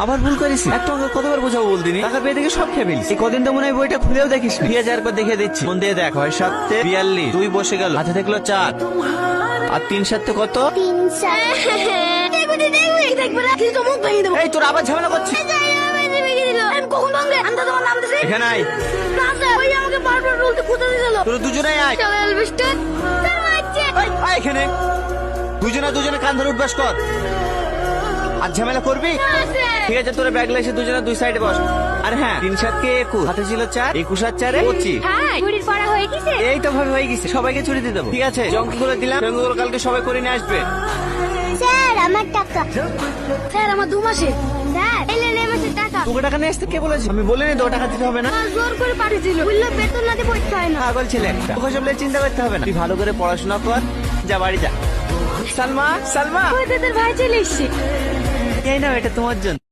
আবার ভুল করিস। একটা অঙ্ক কতবার বোঝাবো বলদিনি, টাকা পেয়ে দেখে সব খেয়ে ফেলিস। এই কদিন তো মনে হয় বইটা খুলেও দেখিস। 2000 করে দেখে দিচ্ছি, মন দিয়ে দেখ। 6 7 42, 2 বসে গেল, হাতে দেখলো 4 আর 3 7 কত? 3 7 এই তোর আবার ঝামেলা করছিস। কখন ভাঙবে? আমি তো তোমার নাম দিছি। এখানে আয়, না স্যার, ওই আমাকে বারবার বলতে খুঁজে দিছিল। তোরা দুজনেই আয়। চলে এলবিস্টার আয় এখানে, দুজনে কান ধরে উঠবাস কর। আর ঝামেলা করবি? ঠিক আছে, তোরা ব্যাগ এসে দুজনে দুই সাইডে বস। আর হ্যাঁ, 3 7 কে 21, হাতে ছিল 4, 21 আর 4 25। হ্যাঁ, চুরির পড়া হয়ে গেছে। এই তো ভাবে হয়ে গেছে, সবাইকে চুরি দিয়ে দেবো। ঠিক আছে, অঙ্কগুলো দিলাম, অঙ্কগুলো কালকে সবাই করে নিয়ে আসবে। স্যার আমার টাকা। স্যার আমার 2 মাসে। স্যার এলেন এই মাসের টাকা। তোকে টাকা নিয়ে আসতে কে বলেছে? আমি বলিনি তো টাকা দিতে হবে না। মা জোর করে পাঠিয়েছিল, বললো বেতন না দিয়ে পড়তে হয় না। পাগল ছেলে একটা, তোকে সব নিয়ে চিন্তা করতে হবে না। তুই ভালো করে পড়াশোনা কর, যা বাড়ি যা। সালমা, সালমা, ওই তোদের ভাই চলে এসছে। এই নাও, এটা তোমার জন্য।